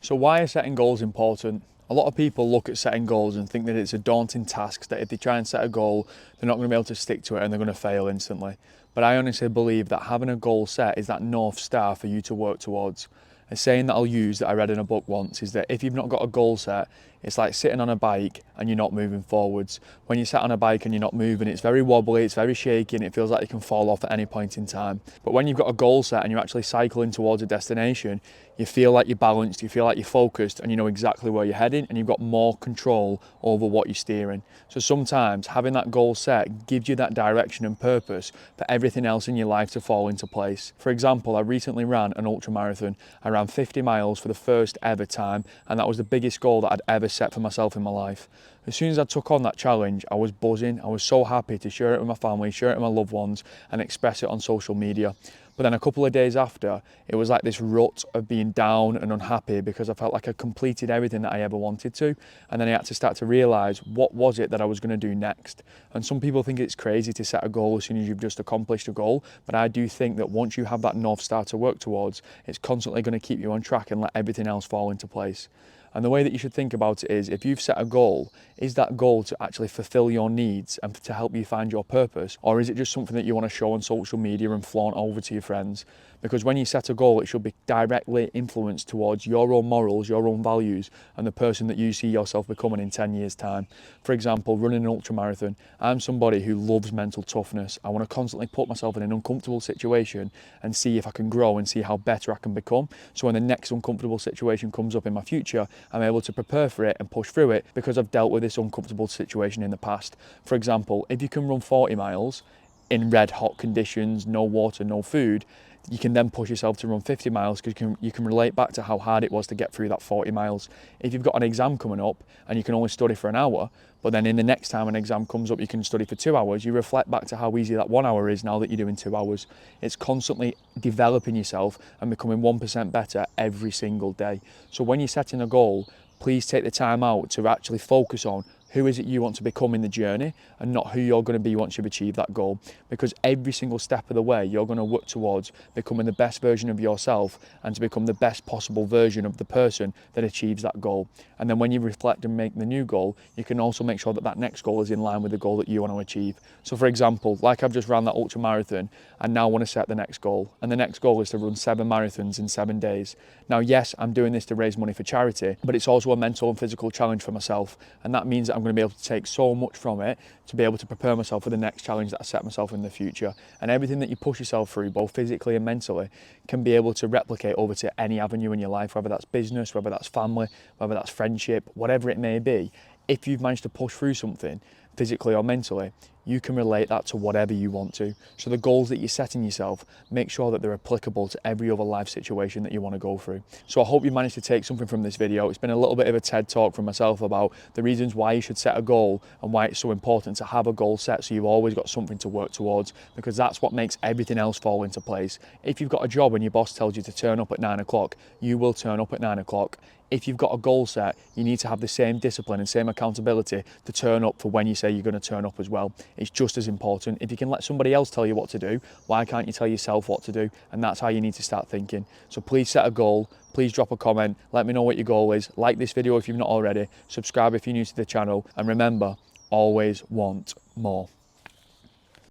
So why are setting goals important? A lot of people look at setting goals and think that it's a daunting task, that if they try and set a goal, they're not going to be able to stick to it and they're going to fail instantly. But I honestly believe that having a goal set is that North Star for you to work towards. A saying that I'll use that I read in a book once is that if you've not got a goal set, it's like sitting on a bike and you're not moving forwards. When you sat on a bike and you're not moving, it's very wobbly, it's very shaky, and it feels like you can fall off at any point in time. But when you've got a goal set and you're actually cycling towards a destination, you feel like you're balanced, you feel like you're focused, and you know exactly where you're heading, and you've got more control over what you're steering. So sometimes having that goal set gives you that direction and purpose for everything else in your life to fall into place. For example, I recently ran an ultra marathon. I ran 50 miles for the first ever time, and that was the biggest goal that I'd ever set for myself in my life. As soon as I took on that challenge, I was buzzing. I was so happy to share it with my family, share it with my loved ones, and express it on social media. But then a couple of days after, it was like this rut of being down and unhappy because I felt like I completed everything that I ever wanted to. And then I had to start to realise what was it that I was going to do next. And some people think it's crazy to set a goal as soon as you've just accomplished a goal. But I do think that once you have that North Star to work towards, it's constantly going to keep you on track and let everything else fall into place. And the way that you should think about it is, if you've set a goal, is that goal to actually fulfill your needs and to help you find your purpose? Or is it just something that you want to show on social media and flaunt over to your friends? Because when you set a goal, it should be directly influenced towards your own morals, your own values, and the person that you see yourself becoming in 10 years' time. For example, running an ultramarathon, I'm somebody who loves mental toughness. I want to constantly put myself in an uncomfortable situation and see if I can grow and see how better I can become. So when the next uncomfortable situation comes up in my future, I'm able to prepare for it and push through it because I've dealt with this uncomfortable situation in the past. For example, if you can run 40 miles in red hot conditions, no water, no food, you can then push yourself to run 50 miles because you can relate back to how hard it was to get through that 40 miles. If you've got an exam coming up and you can only study for an hour, but then in the next time an exam comes up, you can study for 2 hours, you reflect back to how easy that 1 hour is now that you're doing 2 hours. It's constantly developing yourself and becoming 1% better every single day. So when you're setting a goal, please take the time out to actually focus on who is it you want to become in the journey and not who you're going to be once you've achieved that goal. Because every single step of the way, you're going to work towards becoming the best version of yourself and to become the best possible version of the person that achieves that goal. And then when you reflect and make the new goal, you can also make sure that that next goal is in line with the goal that you want to achieve. So for example, like I've just ran that ultra marathon, I now want to set the next goal. And the next goal is to run 7 marathons in 7 days. Now, yes, I'm doing this to raise money for charity, but it's also a mental and physical challenge for myself. And that means that I'm going to be able to take so much from it to be able to prepare myself for the next challenge that I set myself in the future. And everything that you push yourself through, both physically and mentally, can be able to replicate over to any avenue in your life, whether that's business, whether that's family, whether that's friendship, whatever it may be. If you've managed to push through something, physically or mentally, you can relate that to whatever you want to. So the goals that you're setting yourself, make sure that they're applicable to every other life situation that you want to go through. So I hope you managed to take something from this video. It's been a little bit of a TED talk from myself about the reasons why you should set a goal and why it's so important to have a goal set so you've always got something to work towards, because that's what makes everything else fall into place. If you've got a job and your boss tells you to turn up at 9 o'clock, you will turn up at 9 o'clock. If you've got a goal set, you need to have the same discipline and same accountability to turn up for when you say you're going to turn up as well. It's just as important. If you can let somebody else tell you what to do, why can't you tell yourself what to do? And that's how you need to start thinking. So please set a goal. Please drop a comment. Let me know what your goal is. Like this video if you've not already. Subscribe if you're new to the channel. And remember, always want more.